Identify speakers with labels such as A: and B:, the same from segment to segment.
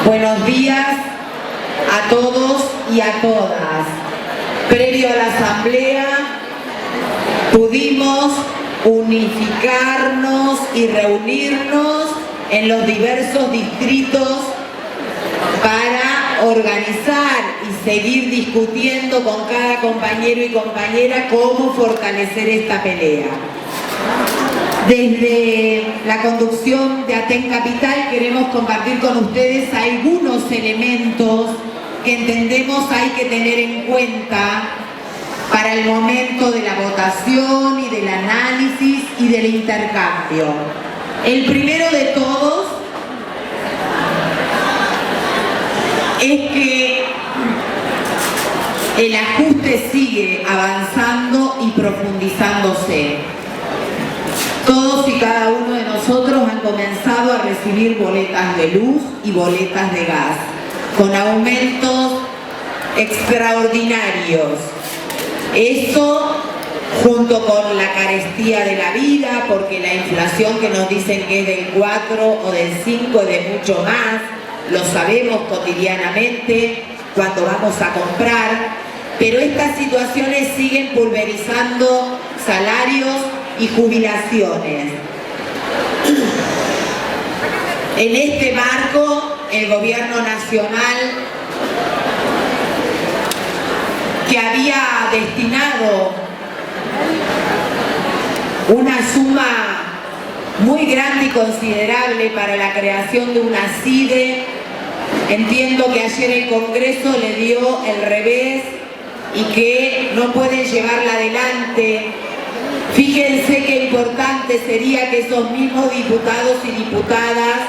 A: Buenos días a todos y a todas. Previo a la asamblea pudimos unificarnos y reunirnos en los diversos distritos para organizar y seguir discutiendo con cada compañero y compañera cómo fortalecer esta pelea. Desde la conducción de Aten Capital queremos compartir con ustedes algunos elementos que entendemos hay que tener en cuenta para el momento de la votación y del análisis y del intercambio. El primero de todos es que el ajuste sigue avanzando y profundizándose. Todos y cada uno de nosotros han comenzado a recibir boletas de luz y boletas de gas, con aumentos extraordinarios. Eso, junto con la carestía de la vida, porque la inflación que nos dicen que es del 4 o del 5 es de mucho más, lo sabemos cotidianamente cuando vamos a comprar, pero estas situaciones siguen pulverizando salarios y jubilaciones. En este marco, el gobierno nacional, que había destinado una suma muy grande y considerable para la creación de una CIDE, entiendo que ayer el Congreso le dio el revés y que no pueden llevarla adelante. Fíjense qué importante sería que esos mismos diputados y diputadas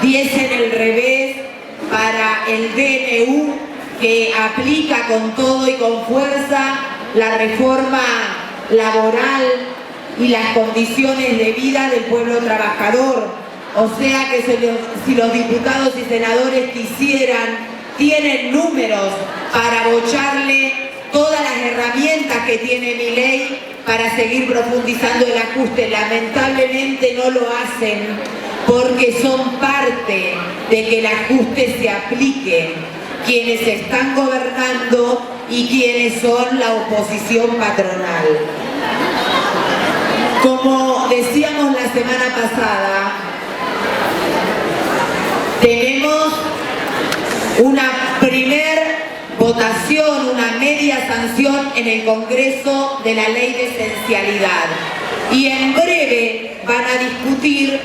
A: diesen el revés para el DNU, que aplica con todo y con fuerza la reforma laboral y las condiciones de vida del pueblo trabajador. O sea que si los diputados y senadores quisieran, tienen números para bocharle todas las herramientas que tiene mi ley para seguir profundizando el ajuste. Lamentablemente no lo hacen porque son parte de que el ajuste se aplique quienes están gobernando y quienes son la oposición patronal. Como decíamos la semana pasada, tenemos una primer votación, una media sanción en el Congreso de la Ley de Esencialidad. Y en breve van a discutir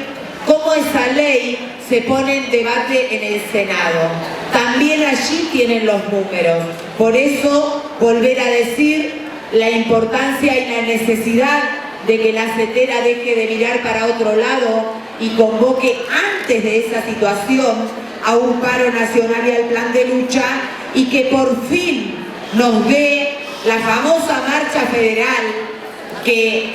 A: cómo esa ley se pone en debate en el Senado. También allí tienen los números. Por eso, volver a decir la importancia y la necesidad de que la CETERA deje de mirar para otro lado y convoque antes de esa situación a un paro nacional y al plan de lucha, y que por fin nos dé la famosa marcha federal que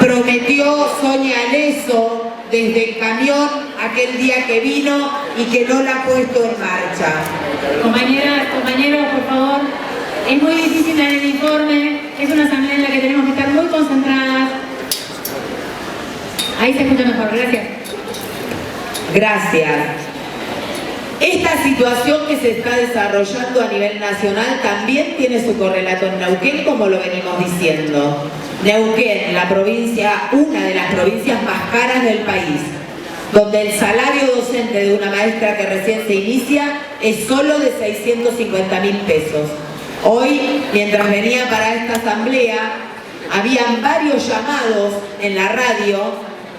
A: prometió Sonia Leso desde el camión aquel día que vino y que no la ha puesto en marcha.
B: Compañeras, compañeros, por favor, es muy difícil dar el informe, es una asamblea en la que tenemos que estar muy concentradas. Ahí se escucha mejor, gracias.
A: Gracias. Esta situación que se está desarrollando a nivel nacional también tiene su correlato en Neuquén, como lo venimos diciendo. Neuquén, la provincia, una de las provincias más caras del país, donde el salario docente de una maestra que recién se inicia es solo de 650.000 pesos. Hoy, mientras venía para esta asamblea, habían varios llamados en la radio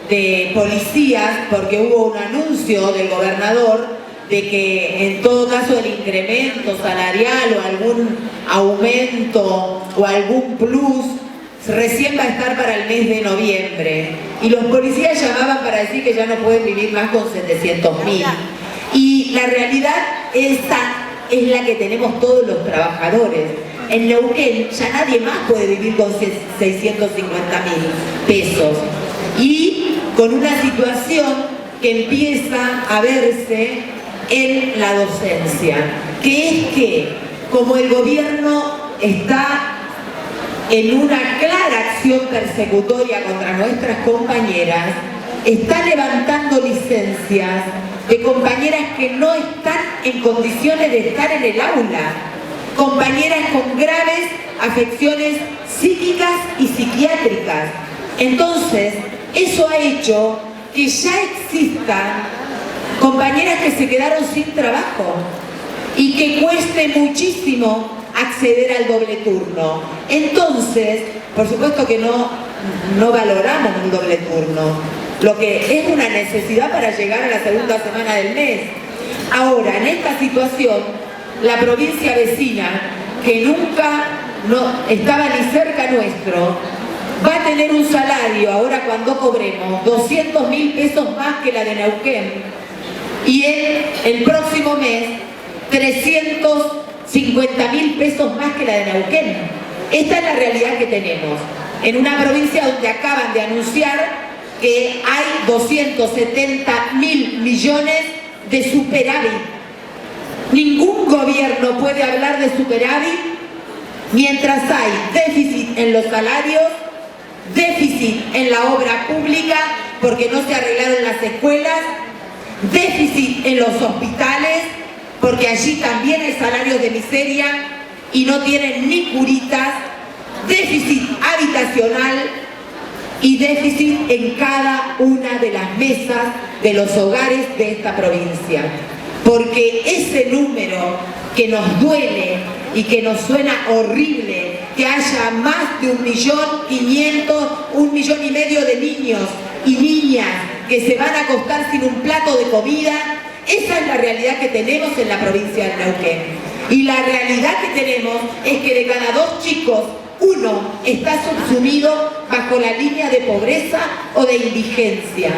A: de policías porque hubo un anuncio del gobernador de que en todo caso el incremento salarial o algún aumento o algún plus recién va a estar para el mes de noviembre. Y los policías llamaban para decir que ya no pueden vivir más con 700.000. Y la realidad esta es la que tenemos todos los trabajadores. En Neuquén ya nadie más puede vivir con 650.000 pesos. Y con una situación que empieza a verse en la docencia, que es que como el gobierno está en una clara acción persecutoria contra nuestras compañeras, está levantando licencias de compañeras que no están en condiciones de estar en el aula, compañeras con graves afecciones psíquicas y psiquiátricas. Entonces, eso ha hecho que ya existan compañeras que se quedaron sin trabajo y que cueste muchísimo acceder al doble turno. Entonces, por supuesto que no valoramos un doble turno, lo que es una necesidad para llegar a la segunda semana del mes. Ahora, en esta situación, la provincia vecina, que nunca estaba ni cerca nuestro, va a tener un salario, ahora cuando cobremos, 200.000 pesos más que la de Neuquén, y en el próximo mes 350.000 pesos más que la de Neuquén. Esta es la realidad que tenemos en una provincia donde acaban de anunciar que hay 270.000 millones de superávit. Ningún gobierno puede hablar de superávit mientras hay déficit en los salarios, déficit en la obra pública porque no se arreglaron las escuelas, déficit en los hospitales porque allí también hay salarios de miseria y no tienen ni curitas, déficit habitacional y déficit en cada una de las mesas de los hogares de esta provincia. Porque ese número que nos duele y que nos suena horrible, que haya más de 1.500.000, 1,5 millones de niños y niñas que se van a acostar sin un plato de comida, esa es la realidad que tenemos en la provincia de Neuquén. Y la realidad que tenemos es que de cada 2 chicos, 1 está subsumido bajo la línea de pobreza o de indigencia.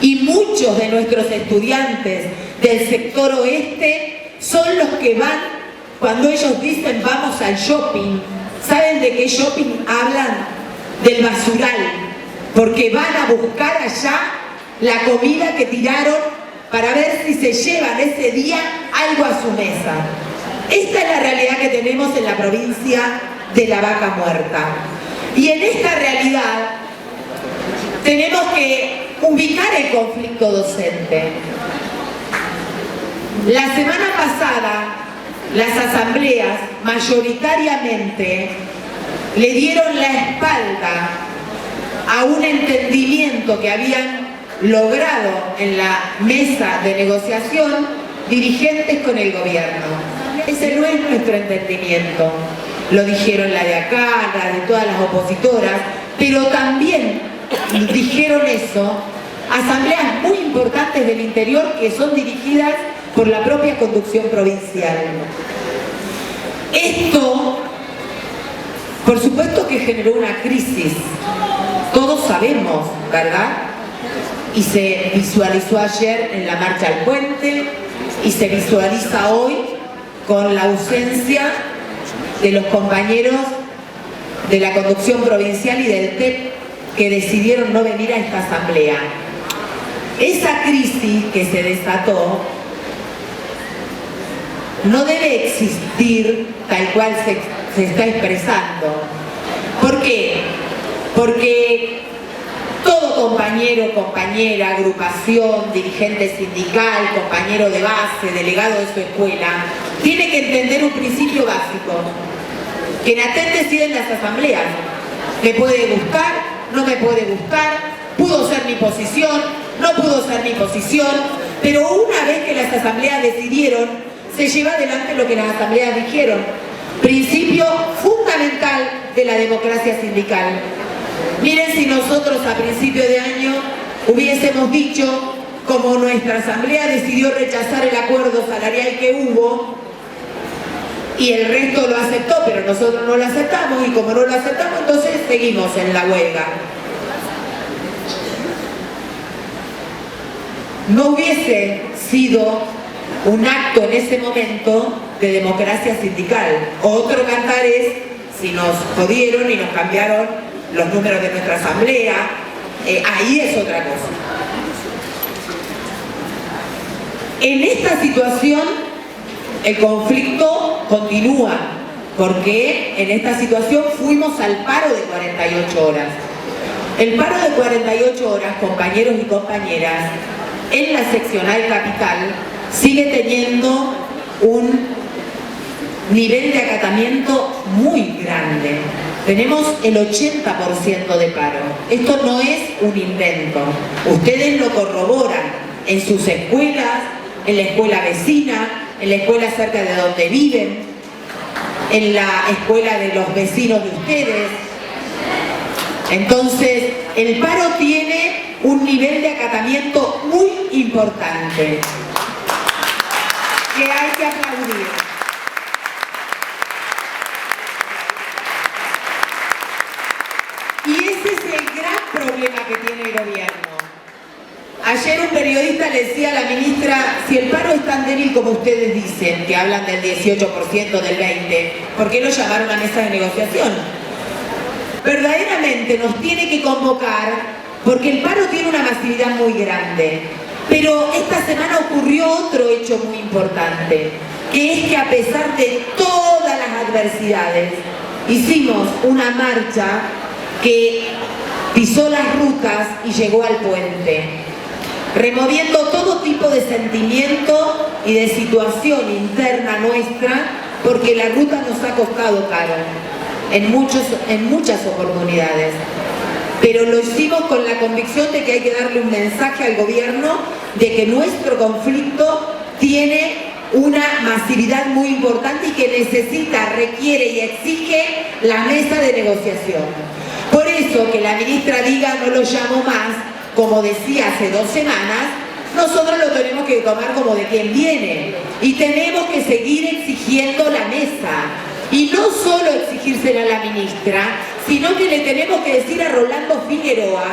A: Y muchos de nuestros estudiantes del sector oeste son los que van, cuando ellos dicen vamos al shopping, ¿saben de qué shopping hablan? Del basural, porque van a buscar allá la comida que tiraron para ver si se llevan ese día algo a su mesa. Esta es la realidad que tenemos en la provincia de la Vaca Muerta. Y en esta realidad tenemos que ubicar el conflicto docente. La semana pasada, las asambleas mayoritariamente le dieron la espalda a un entendimiento que habían logrado en la mesa de negociación dirigentes con el gobierno. Ese no es nuestro entendimiento. Lo dijeron la de acá, la de todas las opositoras, pero también dijeron eso asambleas muy importantes del interior que son dirigidas por la propia conducción provincial. Esto, por supuesto que generó una crisis, todos sabemos, ¿verdad? Y se visualizó ayer en la marcha al puente y se visualiza hoy con la ausencia de los compañeros de la conducción provincial y del TEP que decidieron no venir a esta asamblea. Esa crisis que se desató no debe existir tal cual se está expresando. ¿Por qué? Porque todo compañero, compañera, agrupación, dirigente sindical, compañero de base, delegado de su escuela, tiene que entender un principio básico, que en ATEN deciden las asambleas. Me puede gustar, no me puede gustar, pudo ser mi posición, no pudo ser mi posición, pero una vez que las asambleas decidieron, se lleva adelante lo que las asambleas dijeron. Principio fundamental de la democracia sindical. Miren si nosotros a principio de año hubiésemos dicho, como nuestra asamblea decidió rechazar el acuerdo salarial que hubo, y el resto lo aceptó, pero nosotros no lo aceptamos, y como no lo aceptamos, entonces seguimos en la huelga. No hubiese sido un acto en ese momento de democracia sindical. Otro cantar es si nos jodieron y nos cambiaron los números de nuestra asamblea, ahí es otra cosa. En esta situación el conflicto continúa, porque en esta situación fuimos al paro de 48 horas. El paro de 48 horas, compañeros y compañeras, en la seccional capital sigue teniendo un nivel de acatamiento muy grande. Tenemos el 80% de paro. Esto no es un invento. Ustedes lo corroboran en sus escuelas, en la escuela vecina, en la escuela cerca de donde viven, en la escuela de los vecinos de ustedes. Entonces, el paro tiene un nivel de acatamiento muy importante, que hay que aplaudir. Y ese es el gran problema que tiene el gobierno. Ayer un periodista le decía a la ministra, si el paro es tan débil como ustedes dicen, que hablan del 18%, del 20%, ¿por qué lo llamaron a mesa de negociación? Verdaderamente nos tiene que convocar, porque el paro tiene una masividad muy grande. Pero esta semana ocurrió otro hecho muy importante, que es que a pesar de todas las adversidades, hicimos una marcha que pisó las rutas y llegó al puente, removiendo todo tipo de sentimiento y de situación interna nuestra, porque la ruta nos ha costado caro en muchas oportunidades. Pero lo hicimos con la convicción de que hay que darle un mensaje al gobierno de que nuestro conflicto tiene una masividad muy importante y que necesita, requiere y exige la mesa de negociación. Por eso que la ministra diga no lo llamo más, como decía hace 2 semanas, nosotros lo tenemos que tomar como de quien viene y tenemos que seguir exigiendo la mesa. Y no solo exigírsela a la ministra, sino que le tenemos que decir a Rolando Figueroa,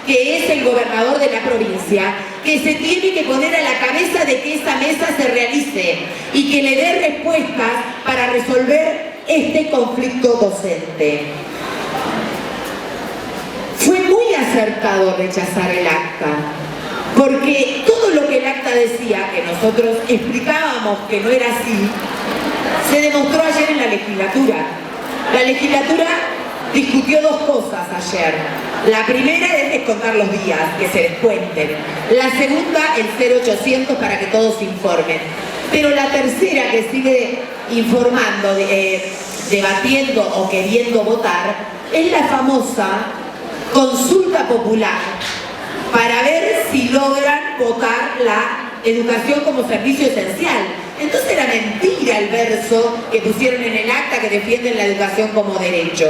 A: que es el gobernador de la provincia, que se tiene que poner a la cabeza de que esa mesa se realice y que le dé respuestas para resolver este conflicto docente. Fue muy acertado rechazar el acta, porque todo lo que el acta decía, que nosotros explicábamos que no era así, se demostró ayer en la legislatura. La legislatura discutió 2 cosas ayer. La primera es descontar los días, que se descuenten. La segunda, el 0800 para que todos informen. Pero la tercera, que sigue informando, debatiendo o queriendo votar, es la famosa consulta popular para ver si logran votar la educación como servicio esencial. Entonces era mentira el verso que pusieron en el acta que defienden la educación como derecho.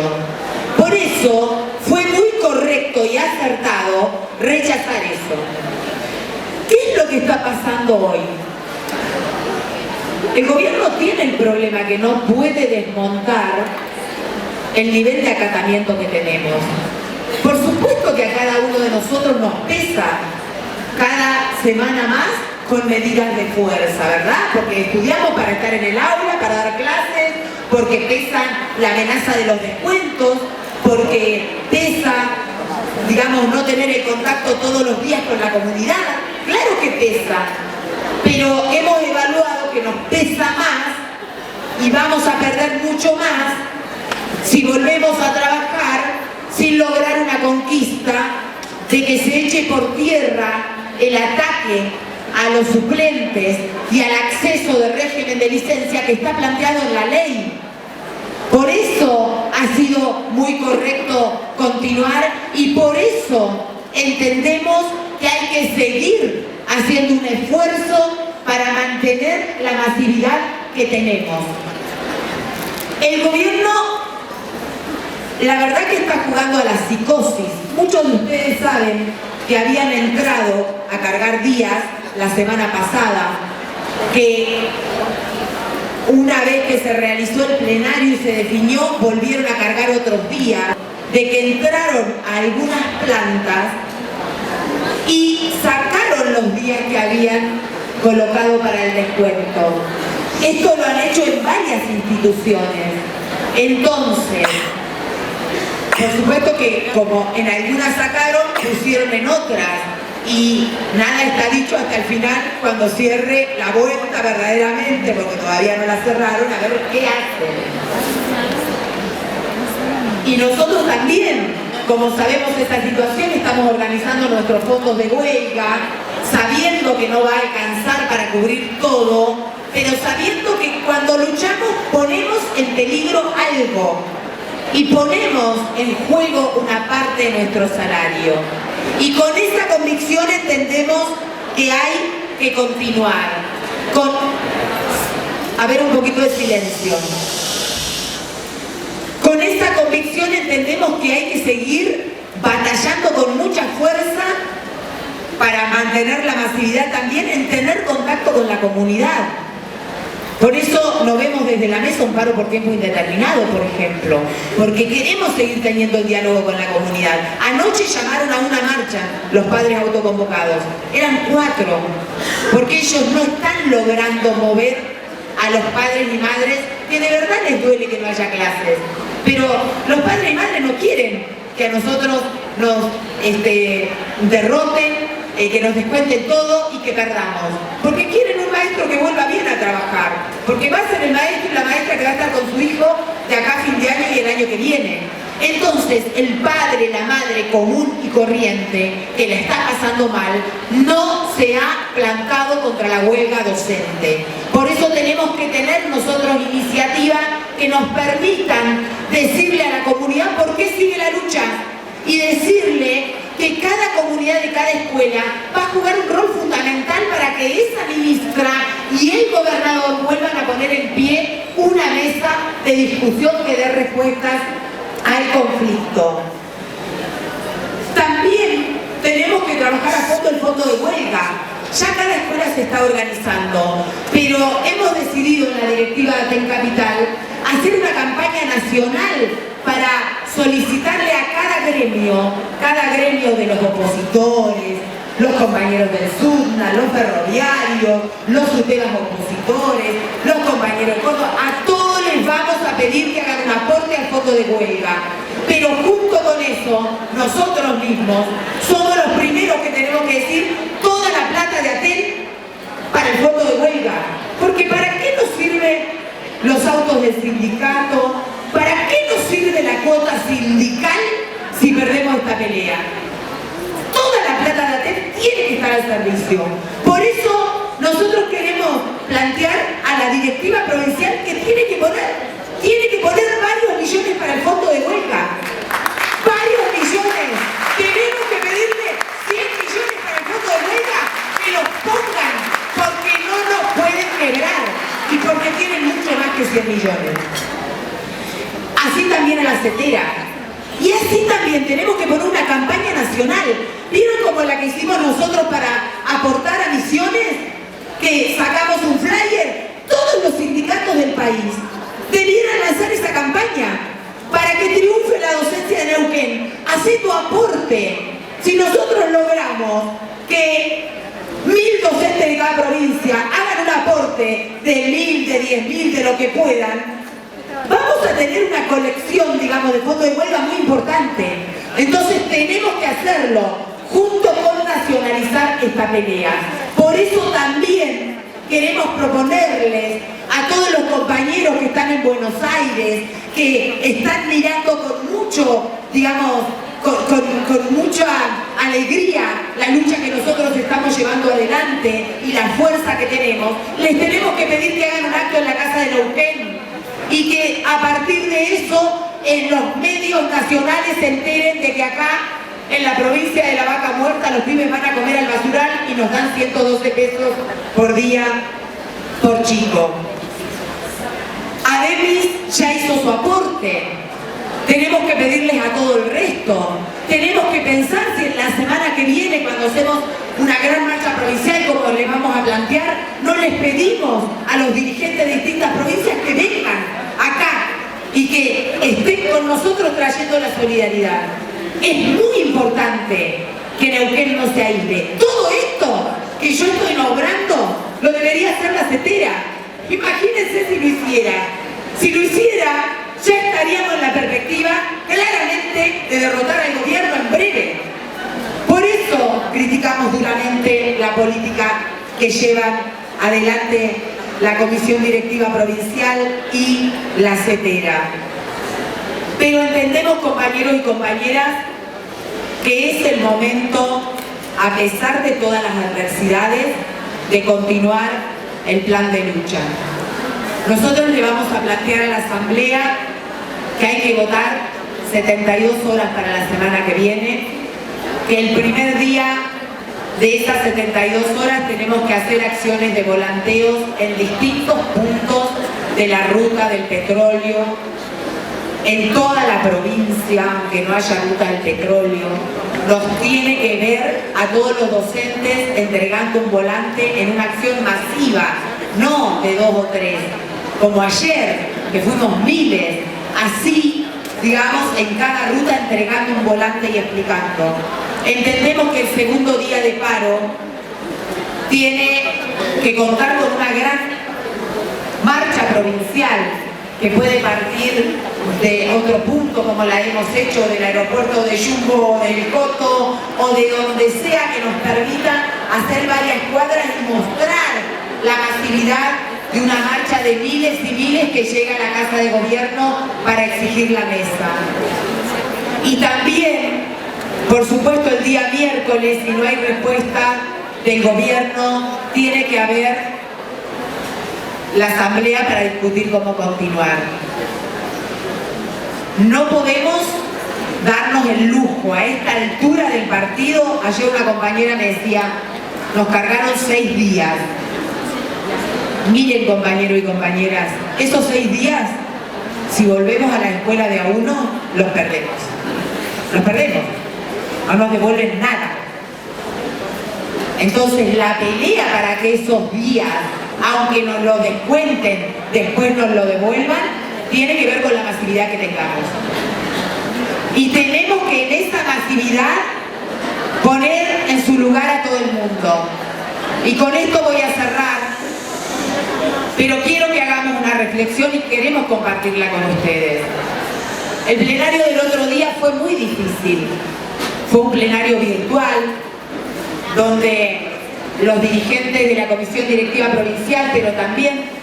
A: Por eso fue muy correcto y acertado rechazar eso. ¿Qué es lo que está pasando hoy? El gobierno tiene el problema que no puede desmontar el nivel de acatamiento que tenemos. Por supuesto que a cada uno de nosotros nos pesa cada semana más con medidas de fuerza, ¿verdad? Porque estudiamos para estar en el aula, para dar clases, porque pesa la amenaza de los descuentos, porque pesa, digamos, no tener el contacto todos los días con la comunidad. Claro que pesa, pero hemos evaluado que nos pesa más y vamos a perder mucho más si volvemos a trabajar sin lograr una conquista de que se eche por tierra el ataque a los suplentes y al acceso de régimen de licencia que está planteado en la ley. Por eso ha sido muy correcto continuar y por eso entendemos que hay que seguir haciendo un esfuerzo para mantener la masividad que tenemos. El gobierno, la verdad que está jugando a la psicosis. Muchos de ustedes saben que habían entrado a cargar días la semana pasada, que una vez que se realizó el plenario y se definió, volvieron a cargar otros días, de que entraron a algunas plantas y sacaron los días que habían colocado para el descuento. Esto lo han hecho en varias instituciones. Entonces, por supuesto que como en algunas sacaron, pusieron en otras. Y nada está dicho hasta el final, cuando cierre la vuelta verdaderamente, porque todavía no la cerraron, a ver qué hacen. Y nosotros también, como sabemos esta situación, estamos organizando nuestros fondos de huelga, sabiendo que no va a alcanzar para cubrir todo, pero sabiendo que cuando luchamos ponemos en peligro algo y ponemos en juego una parte de nuestro salario. Y con esa convicción entendemos que hay que continuar. A ver, un poquito de silencio. Con esta convicción entendemos que hay que seguir batallando con mucha fuerza para mantener la masividad también, en tener contacto con la comunidad. Por eso nos vemos desde la mesa un paro por tiempo indeterminado, por ejemplo, porque queremos seguir teniendo el diálogo con la comunidad. Anoche llamaron a una marcha los padres autoconvocados, eran 4, porque ellos no están logrando mover a los padres y madres, que de verdad les duele que no haya clases, pero los padres y madres no quieren que a nosotros nos derroten, que nos descuenten todo y que perdamos, porque quieren un maestro que vuelva bien a trabajar, porque va a ser el maestro y la maestra que va a estar con su hijo de acá a fin de año y el año que viene. Entonces el padre, la madre común y corriente que la está pasando mal no se ha plantado contra la huelga docente. Por eso tenemos que tener nosotros iniciativas que nos permitan decirle a la comunidad por qué sigue la lucha y decirle que cada comunidad de cada escuela va a jugar un rol fundamental para que esa ministra y el gobernador vuelvan a poner en pie una mesa de discusión que dé respuestas al conflicto. También tenemos que trabajar a fondo el fondo de huelga. Ya cada escuela se está organizando, pero hemos decidido en la directiva de Aten Capital hacer una campaña nacional para solicitarle a cada gremio de los opositores, los compañeros del SUTNA, los ferroviarios, los UTEBAS opositores, los compañeros de Córdoba, a todos les vamos a pedir que hagan un aporte al fondo de huelga. Pero junto con eso, nosotros mismos somos los primeros que tenemos que decir toda la plata de Aten para el fondo de huelga. Porque ¿para qué nos sirven los autos del sindicato? ¿Para qué nos sirve la cuota sindical si perdemos esta pelea? Toda la plata de Aten tiene que estar al servicio. Por eso nosotros queremos plantear a la directiva provincial que tiene que poner varios millones para el fondo de huelga. Varios millones. Tenemos que pedirle 100 millones para el fondo de huelga, que los pongan, porque no nos pueden quebrar y porque tienen mucho más que 100 millones. Así también a la CETERA. Y así también tenemos que poner una campaña nacional. ¿Vieron como la que hicimos nosotros para aportar a Misiones? Que sacamos un flyer. Todos los sindicatos del país debieran lanzar esa campaña para que triunfe la docencia de Neuquén. Hacé tu aporte. Si nosotros logramos que 1000 docentes de cada provincia hagan un aporte de 1000, de 10.000, de lo que puedan, vamos a tener una colección, digamos, de fondo de huelga muy importante. Entonces tenemos que hacerlo junto con nacionalizar esta pelea. Por eso también queremos proponerles a todos los compañeros que están en Buenos Aires, que están mirando con mucho, digamos, con mucha alegría la lucha que nosotros estamos llevando adelante y la fuerza que tenemos, les tenemos que pedir que hagan un acto en la Casa de Neuquén y que a partir de eso en los medios nacionales se enteren de que acá en la provincia de la Vaca Muerta los pibes van a comer al basural y nos dan 112 pesos por día por chico. Ademis ya hizo su aporte. Tenemos que pedirles a todo el resto. Tenemos que pensar si en la semana que viene, cuando hacemos una gran marcha provincial como les vamos a plantear, no les pedimos a los dirigentes de distintas provincias que vengan acá y que estén con nosotros trayendo la solidaridad. Es muy importante que Neuquén no se aísle. Todo esto que yo estoy nombrando lo debería hacer la CETERA. Imagínense si lo hiciera. Si lo hiciera, ya estaríamos en la perspectiva claramente de derrotar al gobierno en breve. Por eso criticamos duramente la política que llevan adelante la Comisión Directiva Provincial y la CETERA. Pero entendemos, compañeros y compañeras, que es el momento, a pesar de todas las adversidades, de continuar el plan de lucha. Nosotros le vamos a plantear a la Asamblea que hay que votar 72 horas para la semana que viene, que el primer día de esas 72 horas tenemos que hacer acciones de volanteos en distintos puntos de la ruta del petróleo, en toda la provincia, aunque no haya ruta del petróleo. Nos tiene que ver a todos los docentes entregando un volante en una acción masiva, no de 2 o 3, como ayer, que fuimos miles, así, digamos, en cada ruta entregando un volante y explicando. Entendemos que el segundo día de paro tiene que contar con una gran marcha provincial que puede partir de otro punto, como la hemos hecho del aeropuerto de Yumbo, del Coto, o de donde sea, que nos permita hacer varias cuadras y mostrar la masividad de una marcha de miles y miles que llega a la Casa de Gobierno para exigir la mesa. Y también, por supuesto, el día miércoles, si no hay respuesta del Gobierno, tiene que haber la Asamblea para discutir cómo continuar. No podemos darnos el lujo a esta altura del partido. Ayer una compañera me decía, nos cargaron 6 días. Miren, compañeros y compañeras, esos 6 días, si volvemos a la escuela de A1, los perdemos. Los perdemos. No nos devuelven nada. Entonces, la pelea para que esos días, aunque nos lo descuenten, después nos lo devuelvan, tiene que ver con la masividad que tengamos. Y tenemos que en esa masividad poner en su lugar a todo el mundo. Y con esto voy a cerrar, pero quiero que hagamos una reflexión y queremos compartirla con ustedes. El plenario del otro día fue muy difícil. Fue un plenario virtual, donde los dirigentes de la Comisión Directiva Provincial, pero también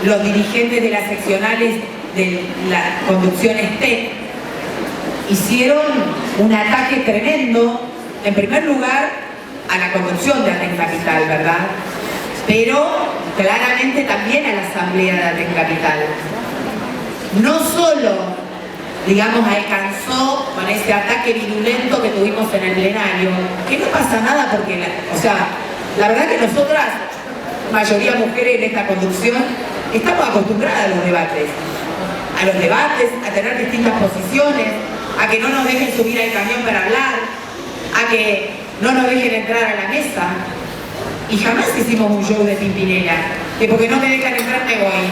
A: los dirigentes de las seccionales de la conducción TEC, hicieron un ataque tremendo, en primer lugar, a la conducción de Aten Capital, ¿verdad? Pero claramente también a la Asamblea de Aten Capital. No solo, digamos, alcanzó con ese ataque virulento que tuvimos en el plenario, que no pasa nada porque, la verdad que nosotras, mayoría mujeres en esta conducción, estamos acostumbradas a los debates, a tener distintas posiciones, a que no nos dejen subir al camión para hablar, a que no nos dejen entrar a la mesa. Y jamás hicimos un show de Pimpinela, que porque no me dejan entrar me voy,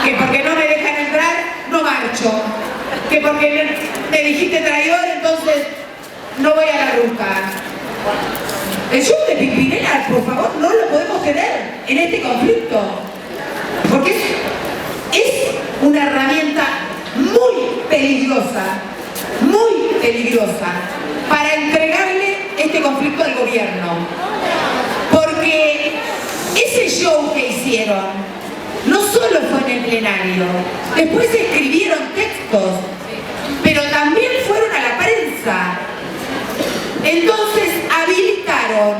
A: que porque no me dejan entrar no marcho, que porque me dijiste traidor entonces no voy a la ruta. El show de Pimpinela, por favor, no lo podemos tener en este conflicto, porque es una herramienta muy peligrosa para entregarle este conflicto al gobierno. Porque ese show que hicieron no solo fue en el plenario, después escribieron textos, pero también fueron a la prensa. Entonces habilitaron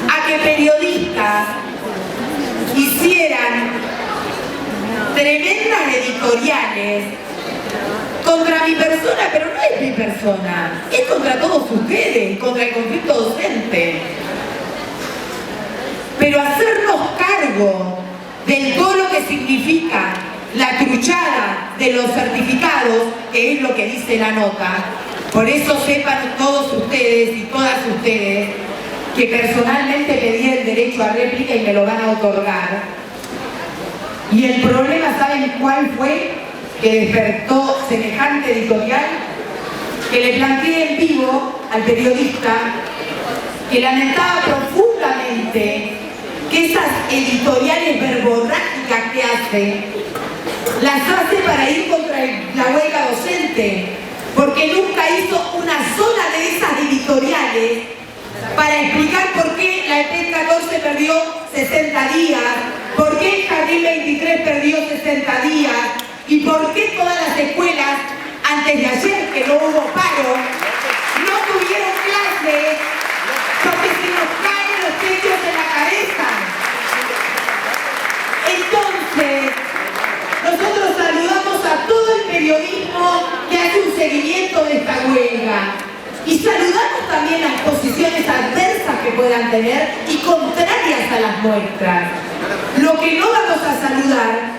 A: a que periodistas hicieran tremendas editoriales contra mi persona, pero no es mi persona, es contra todos ustedes, contra el conflicto docente. Pero hacernos cargo de todo lo que significa la truchada de los certificados, que es lo que dice la nota. Por eso sepan todos ustedes y todas ustedes que personalmente pedí el derecho a réplica y me lo van a otorgar. Y el problema, ¿saben cuál fue? Que despertó semejante editorial, que le planteé en vivo al periodista que lamentaba profundamente que esas editoriales verborrágicas que hace, las hace para ir contra la huelga docente, porque nunca hizo una sola de esas editoriales para explicar por qué la EP 14 perdió 60 días, por qué el Jardín 23 perdió 60 días, y por qué todas las escuelas, antes de ayer que no hubo paro, no tuvieron clases, porque se nos caen los techos en la cabeza. Entonces, nosotros saludamos a todo el periodismo que hace un seguimiento de esta huelga y saludamos también las posiciones adversas que puedan tener y contrarias a las nuestras. Lo que no vamos a saludar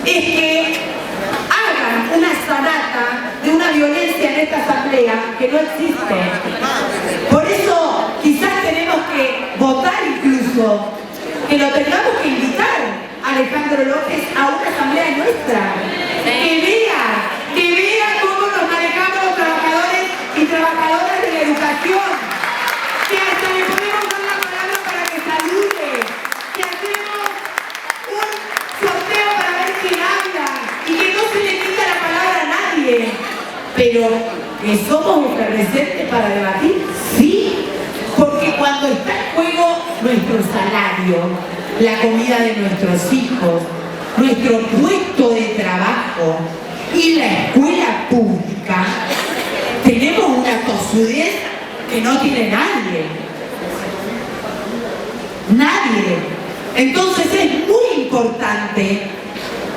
A: es que hagan una sanata de una violencia en esta asamblea que no existe. Por eso quizás tenemos que votar incluso, que lo tengamos que invitar a Alejandro López a una asamblea nuestra, que vea cómo nos manejamos los trabajadores y trabajadoras de la educación, que hasta le podemos dar la palabra para que salude, que hacemos un sorteo para ver quién habla y que no se le quita la palabra a nadie, pero que somos efervescentes para debatir, sí, porque cuando está en juego nuestro salario, la comida de nuestros hijos, nuestro puesto de trabajo y la escuela pública, tenemos una tosudez que no tiene nadie. Nadie. Entonces es muy importante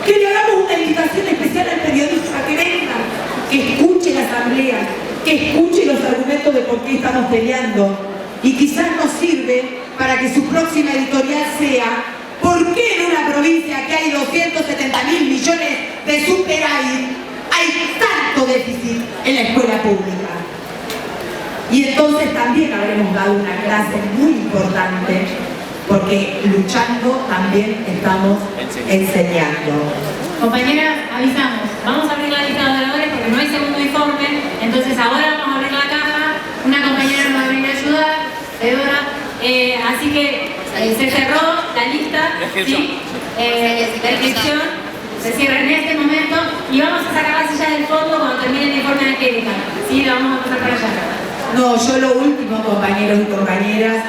A: que le hagamos una invitación especial al periodista que venga, que escuche la asamblea, que escuche los argumentos de por qué estamos peleando. Y quizás nos sirve para que su próxima editorial sea ¿por qué en una provincia que hay 270.000 millones de superávit hay tanto déficit en la escuela pública? Y entonces también habremos dado una clase muy importante, porque luchando también estamos enseñando.
B: Compañeras, avisamos, vamos a abrir la lista de oradores porque no hay segundo informe, entonces ahora vamos a abrir la caja, una compañera nos va a venir a ayudar, Fedora, así que se cerró la lista, ¿sí? La inscripción se cierra en este momento y vamos a sacar las sillas del fondo cuando termine el informe de Angélica, ¿sí? La vamos a pasar para allá.
A: No, yo lo último, compañeros y compañeras,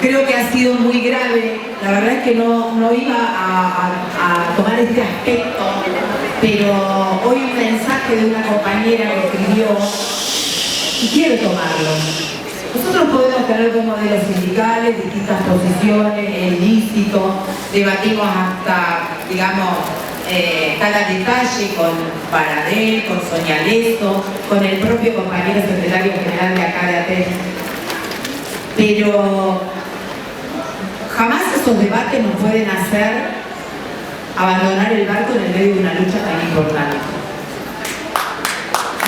A: creo que ha sido muy grave. La verdad es que no iba a tomar este aspecto, pero hoy un mensaje de una compañera que escribió y quiero tomarlo. Nosotros podemos tener dos modelos sindicales, distintas posiciones, es lícito, debatimos hasta, digamos, cada detalle con Paradel, con Sonia Leso, con el propio compañero secretario general de acá de ATEN. Pero jamás esos debates nos pueden hacer abandonar el barco en el medio de una lucha tan importante.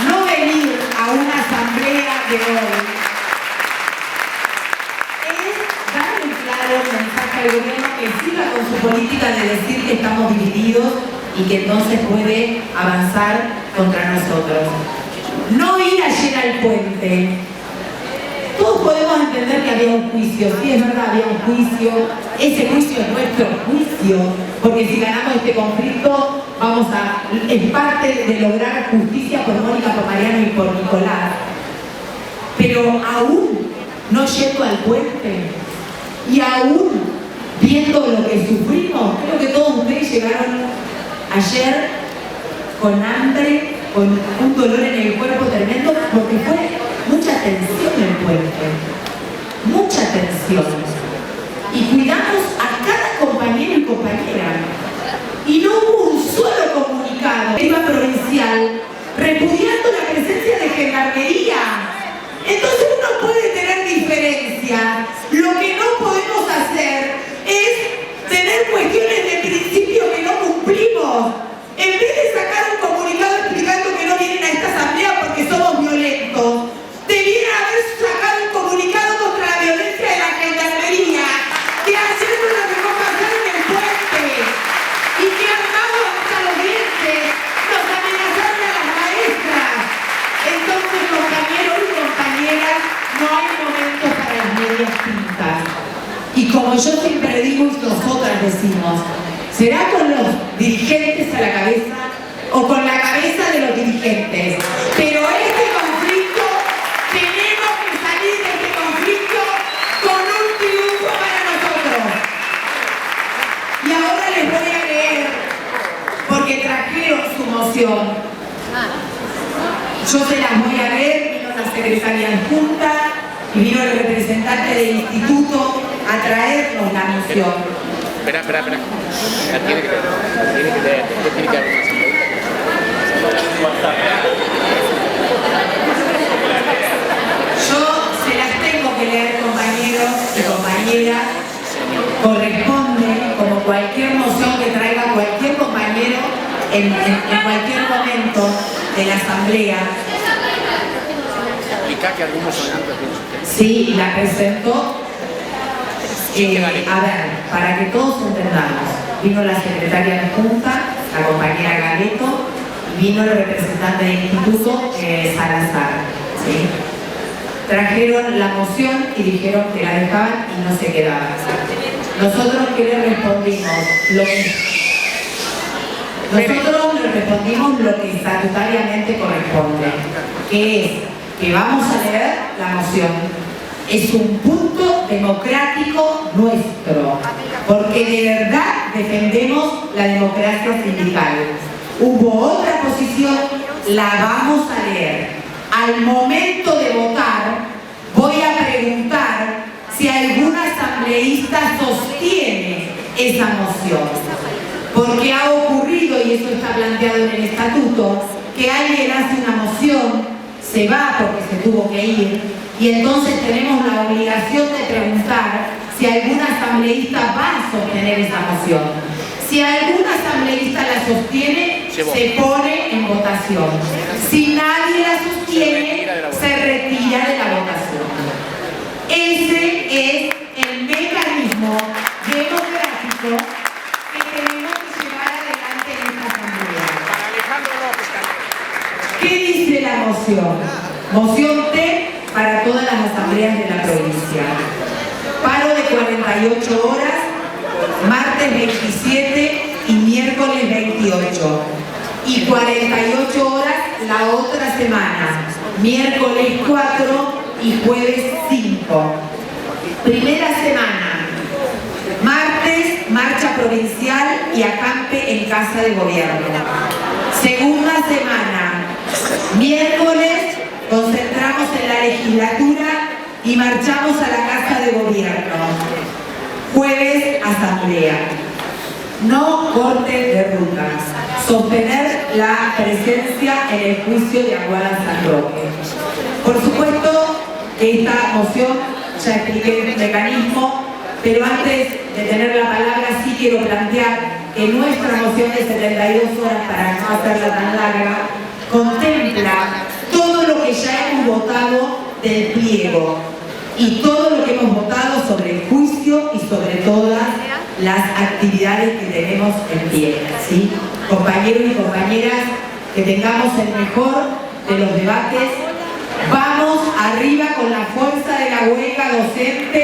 A: No venir a una asamblea de hoy es dar un claro mensaje al gobierno que siga con su política de decir que estamos divididos y que entonces puede avanzar contra nosotros. No ir ayer al puente. Todos podemos entender que había un juicio, sí, es verdad, había un juicio, ese juicio es nuestro juicio, porque si ganamos este conflicto, es parte de lograr justicia por Mónica, por Mariano y por Nicolás. Pero aún no yendo al puente, y aún viendo lo que sufrimos, creo que todos ustedes llegaron ayer con hambre, con un dolor en el cuerpo tremendo, porque fue mucha tensión en el puente, mucha tensión. Y cuidamos a cada compañero y compañera. Y no hubo un solo comunicado provincial repudiando la presencia de gendarmería. Entonces uno puede tener diferencias. Lo que no podemos hacer es tener cuestiones de principio que no cumplimos. En vez de sacar un comunicado explicando que no vienen a esta asamblea porque somos violentos, debieran haber sacado un comunicado contra la violencia de la gendarmería, que ayer no lo dejó pasar en el puente y que armados hasta los dientes nos amenazaron a las maestras. Entonces, compañeros y compañeras, no hay momento para las medias tintas. Y como yo siempre digo y nosotras decimos, ¿será con los dirigentes a la cabeza o con la cabeza de los dirigentes? Pero este conflicto, tenemos que salir de este conflicto con un triunfo para nosotros. Y ahora les voy a leer, porque trajeron su moción. Yo se las voy a leer, vino la secretaria adjunta, y vino el representante del instituto a traernos la moción.
C: Espera. La tiene que leer. Tiene que haber
A: Yo se las tengo que leer, compañeros y compañeras. Corresponde, como cualquier moción que traiga cualquier compañero en cualquier momento de la asamblea.
C: Explica que algún mocionante.
A: Sí, la presentó. A ver, para que todos entendamos, vino la secretaria de Junta, la compañera Galeto, y vino el representante del instituto, Salazar. ¿Sí? Trajeron la moción y dijeron que la dejaban y no se quedaban. Nosotros que le respondimos lo que estatutariamente corresponde, que es que vamos a leer la moción. Es un punto democrático nuestro, porque de verdad defendemos la democracia sindical. Hubo otra posición, la vamos a leer. Al momento de votar, voy a preguntar si algún asambleísta sostiene esa moción. Porque ha ocurrido, y eso está planteado en el estatuto, que alguien hace una moción, se va porque se tuvo que ir, y entonces tenemos la obligación de preguntar si algún asambleísta va a sostener esa moción. Si algún asambleísta la sostiene, se pone en votación. Si nadie la sostiene, se retira de la votación. Ese es el mecanismo democrático que tenemos que llevar adelante en esta asamblea. ¿Qué dice la moción? Moción T para todas las asambleas de la provincia. Paro de 48 horas, martes 27 y miércoles 28. Y 48 horas la otra semana, miércoles 4 y jueves 5. Primera semana, martes, marcha provincial y acampe en Casa de Gobierno. Segunda semana, miércoles, concentramos en la legislatura y marchamos a la Casa de Gobierno. Jueves, asamblea. No corte de rutas. Sostener la presencia en el juicio de Aguada San Roque. Por supuesto que esta moción, ya expliqué el mecanismo, pero antes de tener la palabra sí quiero plantear que nuestra moción de 72 horas, para no hacerla tan larga, contempla todo lo que ya hemos votado del pliego y todo lo que hemos votado sobre el juicio y sobre todas las actividades que tenemos en pie, ¿sí? Compañeros y compañeras, que tengamos el mejor de los debates. Vamos arriba con la fuerza de la huelga docente